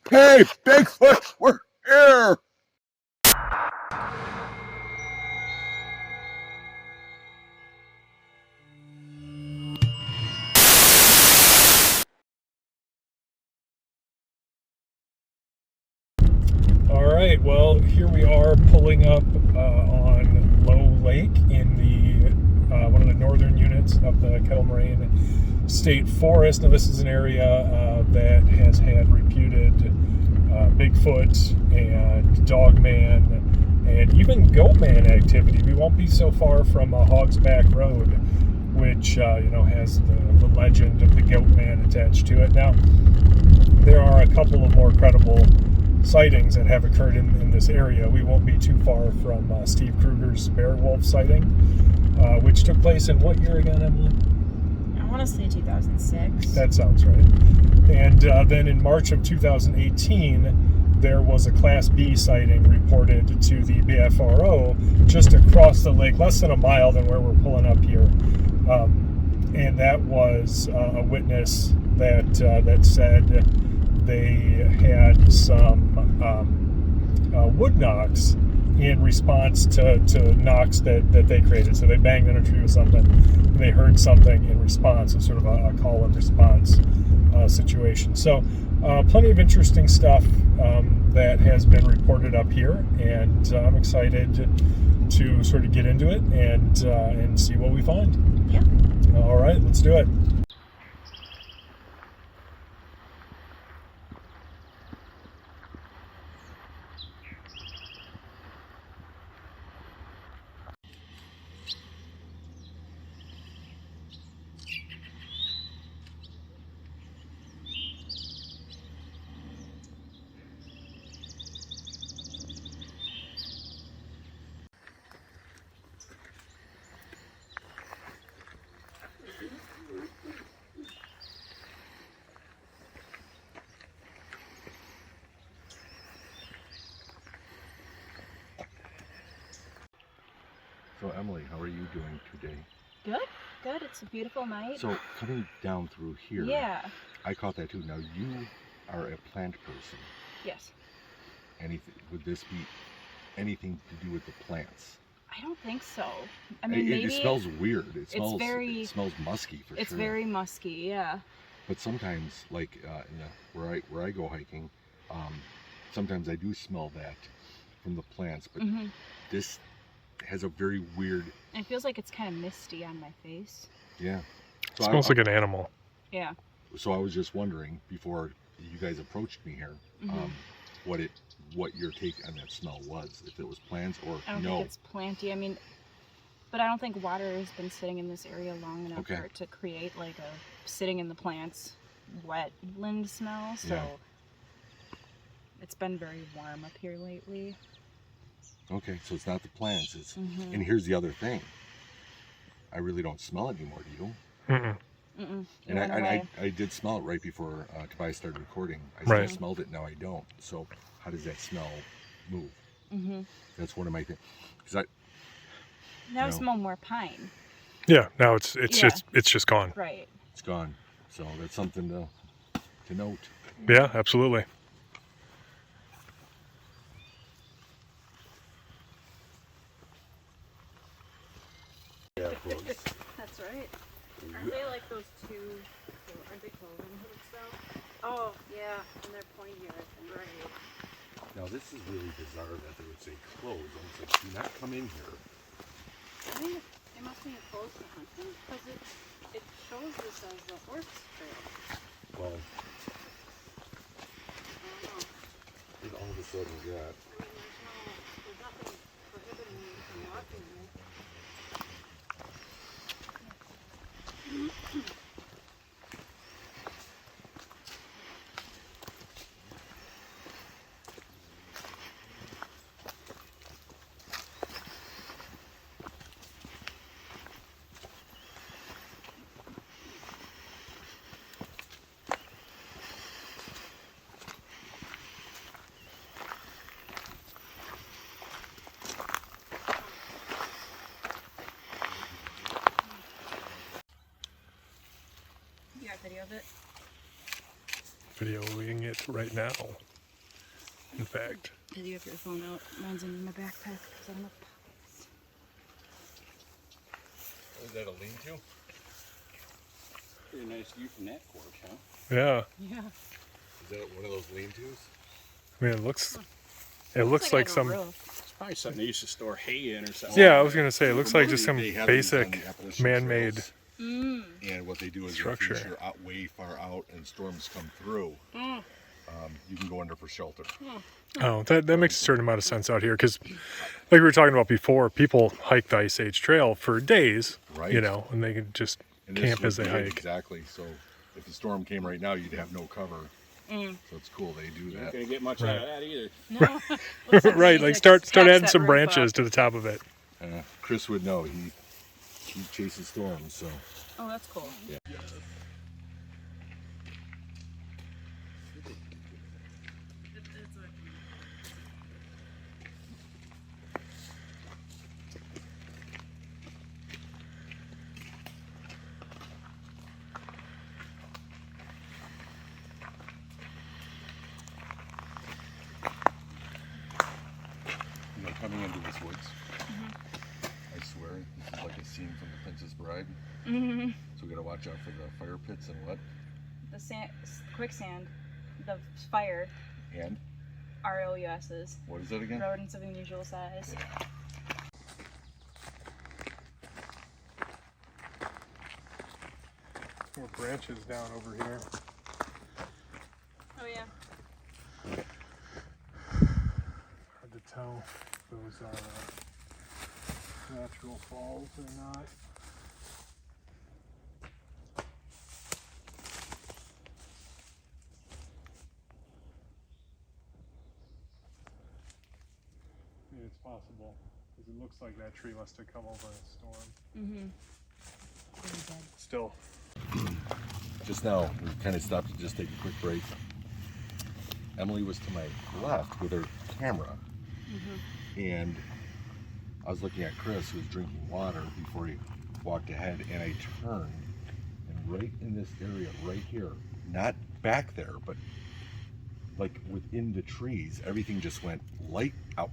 Hey, Bigfoot, we're here! All right, well, here we are pulling up on Loew Lake in the one of the northern units of the Kettle Moraine State Forest. Now, this is an area that has had reputed Bigfoot and Dogman and even Goatman activity. We won't be so far from Hog's Back Road, which has the legend of the Goatman attached to it. Now, there are a couple of more credible sightings that have occurred in this area. We won't be too far from Steve Kruger's bear wolf sighting, which took place in what year again, Emily? I want to say 2006. That sounds right. And then in March of 2018, there was a Class B sighting reported to the BFRO just across the lake, less than a mile than where we're pulling up here. And that was a witness that said they had some wood knocks in response to knocks that they created. So they banged on a tree with something, and they heard something in response. So sort of a call and response situation. So plenty of interesting stuff that has been reported up here, and I'm excited to sort of get into it and see what we find. Yeah. All right, let's do it. So, Emily, how are you doing today? Good. It's a beautiful night. So, coming down through here, Yeah. I caught that too. Now, you are a plant person. Yes. Would this be anything to do with the plants? I don't think so. I mean, it smells weird. It smells musky for sure. It's very musky, yeah. But sometimes, like where I go hiking, sometimes I do smell that from the plants. But this has a very weird. It feels like it's kind of misty on my face. Yeah. So it smells like an animal. Yeah. So I was just wondering before you guys approached me here, what your take on that smell was. If it was plants or I don't think it's planty. I mean, but I don't think water has been sitting in this area long enough for it to create like a sitting in the plants wetland smell. So it's been very warm up here lately. Okay, so it's not the plants. It's and here's the other thing. I really don't smell it anymore. Do you? And I did smell it right before Tobias started recording. I still smelled it. Now I don't. So how does that smell move? That's one of my things. Now I smell more pine. Yeah. Now it's just gone. Right. It's gone. So that's something to note. Yeah, absolutely. Yeah, That's right. Aren't they like those two? Aren't they clothing hoods though? Oh yeah, and they're pointy. Right. Now this is really bizarre that they would say close. It's like, do not come in here. I think it must be enclosed to hunting because it shows this as the horse trail. Well, I don't know. it all of a sudden got. I mean, there's nothing prohibiting you from walking there. You got video of it? Videoing it right now. in fact. Did you have your phone out? Mine's in my backpack because I don't know. Is that a lean-to? Pretty nice view from that porch, huh? Yeah. Yeah. Is that one of those lean-tos? I mean, it looks like it had a some. roof. It's probably something they used to store hay in or something. Yeah, I was gonna say it looks like just some They have these on basic the Appalachian man-made. trails, Mm. And what they do is structure. if you're out way far out and storms come through, you can go under for shelter. Oh, that makes a certain amount of sense out here because, like we were talking about before, people hike the Ice Age Trail for days, Right. you know, and they can just And this camp as would they be hike. Exactly. So if the storm came right now, you'd have no cover. Mm. So it's cool they do You're not that. going to get much out of that either. No. Looks like Right, he, like start packs adding that some roof branches up. to the top of it. Chris would know. He chases storms. So Oh, that's cool. yeah. You know, coming into this woods, I swear, this is like a scene from The Princess Bride. Mm-hmm. So we gotta watch out for the fire pits and what? The sand, quicksand, the fire, And ROUSs, what is that again? rodents of unusual size. More branches down over here. Oh yeah. Hard to tell if those are natural falls or not. Maybe it's possible because it looks like that tree must have come over in a storm. Mm-hmm. Still. Just now, we kind of stopped to just take a quick break. Emily was to my left with her camera, and I was looking at Chris, who was drinking water before he walked ahead, and I turned, and right in this area, right here, not back there, but like within the trees, everything just went light out.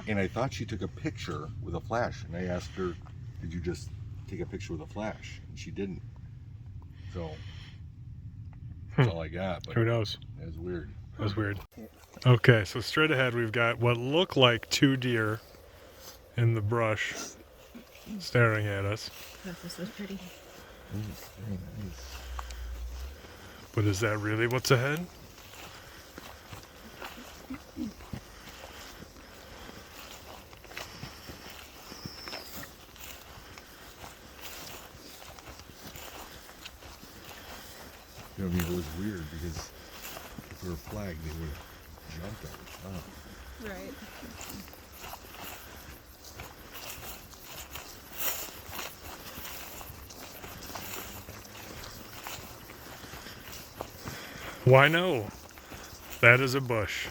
And I thought she took a picture with a flash, and I asked her, did you just take a picture with a flash? And she didn't. So that's all I got, but Who knows? it was weird. That was weird. Okay, so straight ahead we've got what look like 2 deer in the brush staring at us. Thought this was pretty. Very nice. But is that really what's ahead? You know, I mean, it was weird because if we were flagged, they would have jumped on the top. Right. Why no? That is a bush.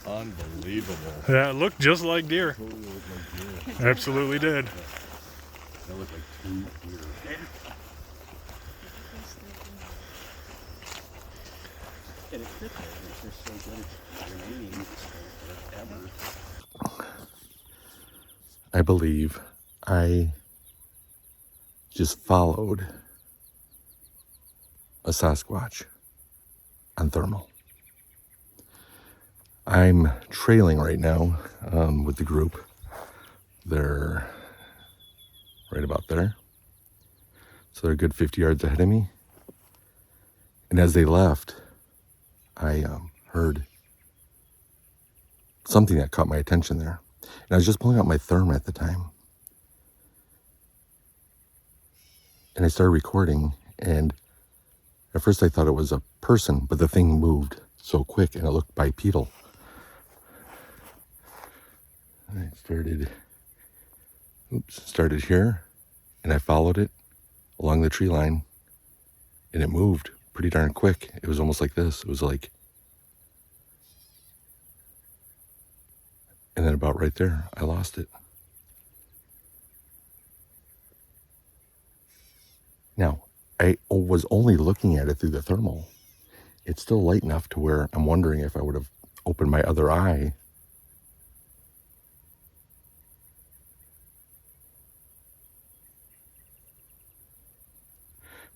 Unbelievable. That looked just like deer. Totally looked like deer. Absolutely did. That looked like 2 deer. And it fit there. It's just so good at remaining forever. I believe I just followed a Sasquatch on thermal. I'm trailing right now with the group. They're right about there. So they're a good 50 yards ahead of me. And as they left, I heard something that caught my attention there. And I was just pulling out my therm at the time. And I started recording, and at first I thought it was a person, but the thing moved so quick and it looked bipedal. And I started here, and I followed it along the tree line, and it moved pretty darn quick. It was almost like this. It was like, and then about right there, I lost it. Now, I was only looking at it through the thermal. It's still light enough to where I'm wondering if I would have open my other eye,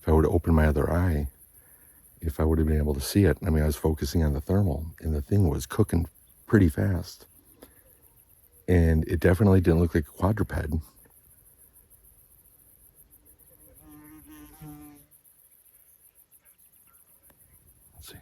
if I would have opened my other eye, if I would have been able to see it. I mean, I was focusing on the thermal, and the thing was cooking pretty fast. And it definitely didn't look like a quadruped. Let's see.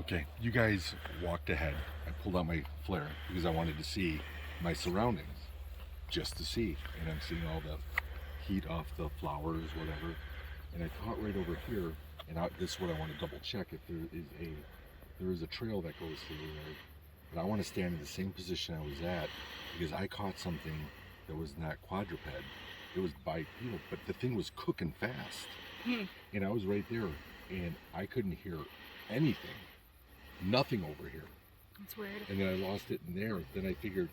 Okay, you guys walked ahead. I pulled out my flare because I wanted to see my surroundings, just to see. And I'm seeing all the heat off the flowers, whatever. And I caught right over here, and this is what I want to double check, if there is a trail that goes through there. But I want to stand in the same position I was at, because I caught something that was not quadruped. It was bipedal, but the thing was cooking fast. And I was right there, and I couldn't hear anything. Nothing over here. That's weird. And then I lost it in there. Then I figured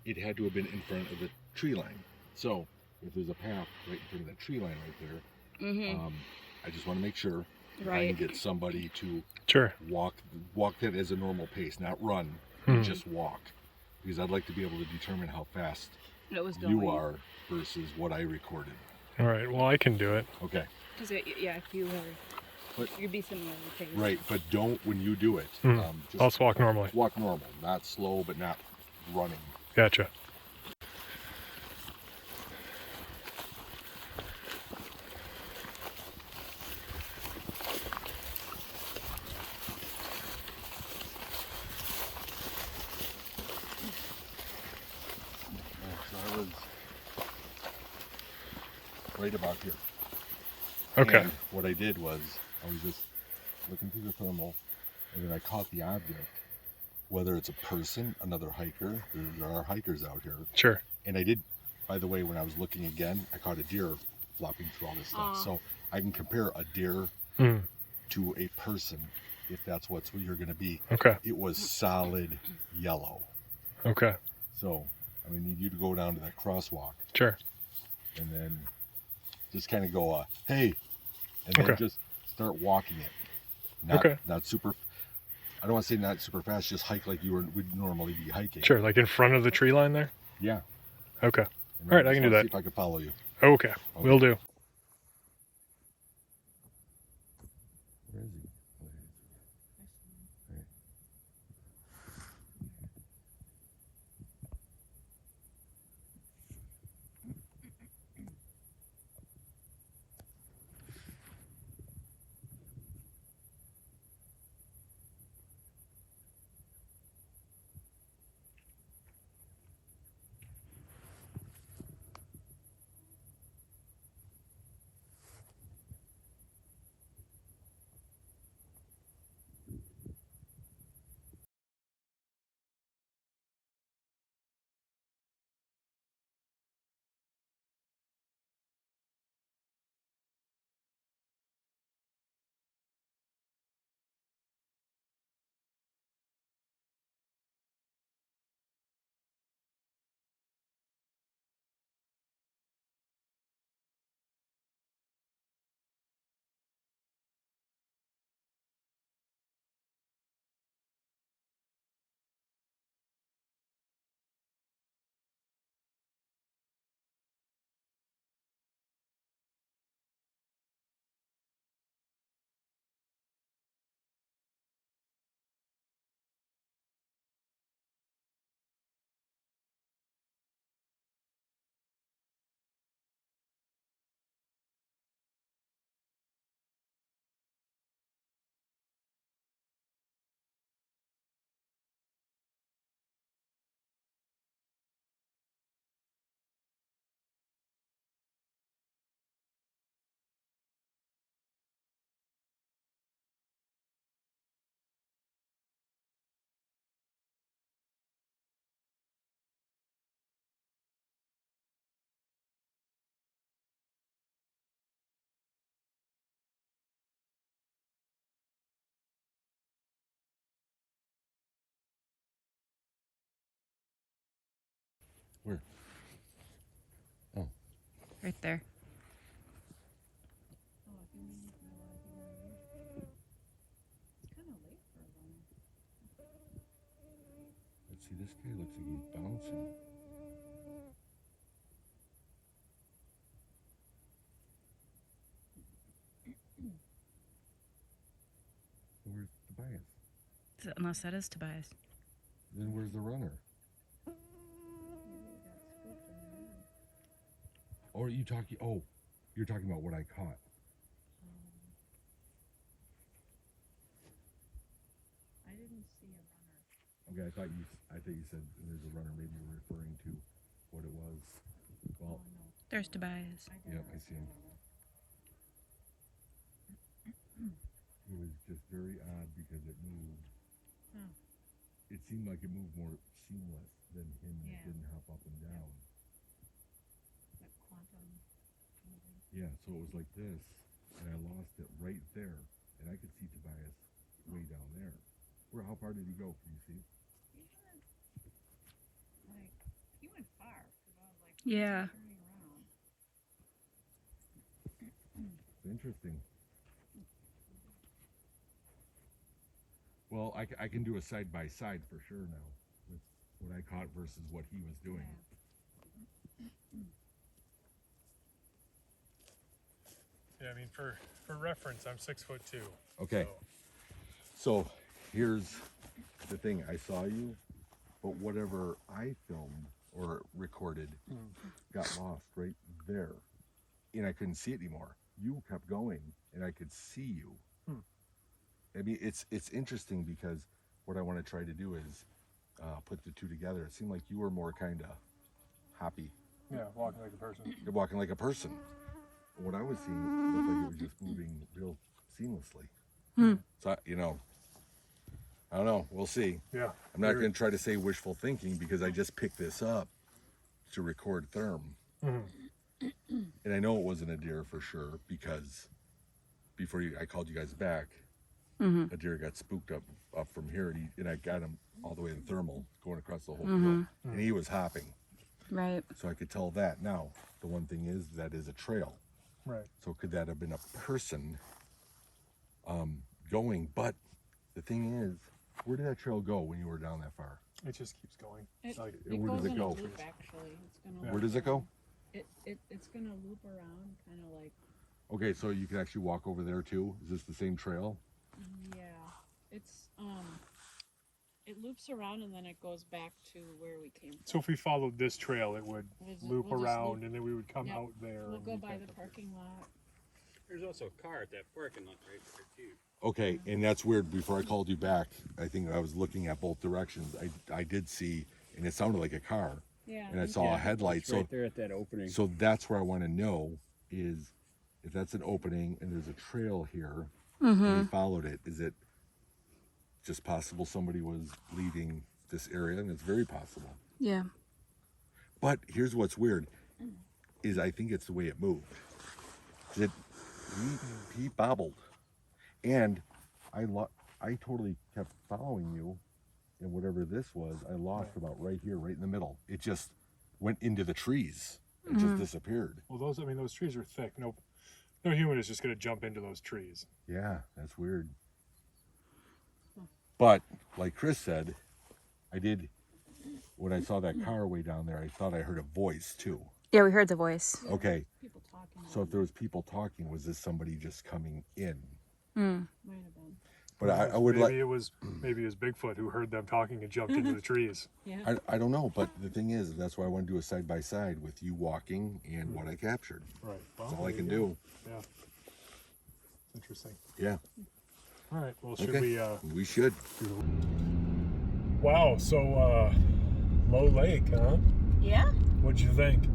it had to have been in front of the tree line. So if there's a path right in front of that tree line right there, I just want to make sure I can get somebody to walk that as a normal pace, not run, just walk. Because I'd like to be able to determine how fast you are versus what I recorded. All right, well, I can do it. Okay. Because, yeah, if you were, you'd be similar to pace. Right, but don't, when you do it, I'll just walk normally. Walk normal, not slow, but not running. Gotcha. So I was right about here. Okay. And what I did was, I was just looking through the thermal, and then I caught the object, whether it's a person, another hiker. There are hikers out here. Sure. And I did, by the way, when I was looking again, I caught a deer flopping through all this stuff. So I can compare a deer to a person, if that's what you're going to be. Okay. It was solid yellow. Okay. So I need you to go down to that crosswalk. Sure. And then just kind of go, hey, and then just start walking it. Not super, I don't want to say not super fast, just hike like you would normally be hiking. Sure, like in front of the tree line there? Yeah. Okay. All right, I can do that. See if I can follow you. Okay, will do. Where is he? Where? Oh. Right there. It's kind of late for a runner. Let's see, this guy looks like he's bouncing. Where's Tobias? Unless that is Tobias. Then where's the runner? Or are you talking? Oh, you're talking about what I caught. I didn't see a runner. Okay, I thought you said there's a runner. Maybe you're referring to what it was. Well, No. There's Tobias. yep, I see him. It was just very odd because it moved. Huh. It seemed like it moved more seamless than him. Yeah. It didn't hop up and down. Like quantum moving. Yeah, so it was like this, and I lost it right there, and I could see Tobias way down there. How far did he go? Can you see? He went far. 'Cause I was like, Yeah. turning around. It's interesting. Well, I can do a side by side for sure now with what I caught versus what he was doing. Yeah, I mean, for reference, I'm 6'2". Okay. So here's the thing. I saw you, but whatever I filmed or recorded got lost right there. And I couldn't see it anymore. You kept going and I could see you. I mean, it's interesting because what I want to try to do is put the two together. It seemed like you were more kind of happy. Yeah, walking like a person. You're walking like a person. What I was seeing looked like it was just moving real seamlessly. So, I don't know. We'll see. Yeah. I'm not going to try to say wishful thinking because I just picked this up to record therm. And I know it wasn't a deer for sure because before I called you guys back, a deer got spooked up from here, and I got him all the way in thermal, going across the whole field, and he was hopping. Right. So I could tell that. Now, the one thing is that is a trail. Right. So could that have been a person going? But the thing is, where did that trail go when you were down that far? It just keeps going. It where goes does it in go? a loop, actually. It's gonna Where does it go? It's gonna loop around, kind of like. Okay, so you can actually walk over there too. Is this the same trail? Yeah, it's it loops around and then it goes back to where we came from. So if we followed this trail, it would loop we'll just around, loop- and then we would come Yep. out there. We'll and go be by back the up here. parking lot. There's also a car at that parking lot right there too. Okay, and that's weird. Before I called you back, I think I was looking at both directions. I did see, and it sounded like a car, Yeah. and I saw a headlight. It's So right there at that opening. So that's where I want to know is if that's an opening and there's a trail here and we followed it, is it just possible somebody was leaving this area? And it's very possible. Yeah. But here's what's weird is I think it's the way it moved. He bobbled. And I totally kept following you, and whatever this was, I lost about right here, right in the middle. It just went into the trees. It just disappeared. Well, those trees are thick. No human is just going to jump into those trees. Yeah, that's weird. But like Chris said, when I saw that car way down there, I thought I heard a voice too. Yeah, we heard the voice. Okay, People talking. so if there was people talking, was this somebody just coming in? Might have been. But I would maybe like, it was Bigfoot who heard them talking and jumped into the trees. Yeah. I don't know, but the thing is, that's why I want to do a side by side with you walking and what I captured. Right. That's Well, all I there can you go. do. Yeah. Interesting. Yeah. All right. Well, should Okay. we? We should. Wow. So, Low Lake, huh? Yeah. What'd you think?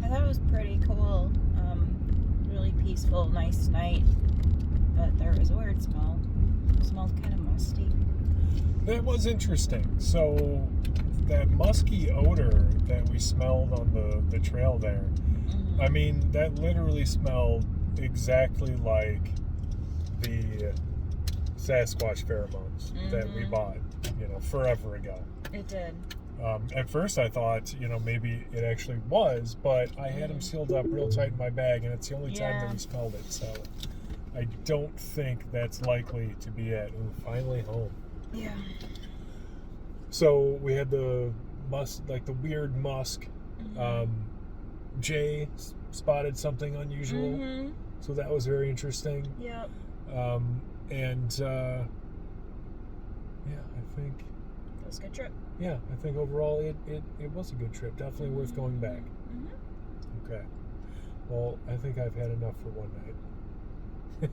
I thought it was pretty cool. Really peaceful, nice night. But there was a weird smell. It smelled kind of musty. That was interesting. So, that musky odor that we smelled on the trail there, I mean, that literally smelled exactly like the Sasquatch pheromones that we bought, forever ago. It did. At first I thought, maybe it actually was, but I had him sealed up real tight in my bag, and it's the only time that we smelled it, so I don't think that's likely to be it. Ooh, finally home. Yeah. So we had the weird musk. Jay spotted something unusual, so that was very interesting. Yep. I think It was a good trip. I think overall it was a good trip. Definitely worth going back. Okay. Well, I think I've had enough for one night.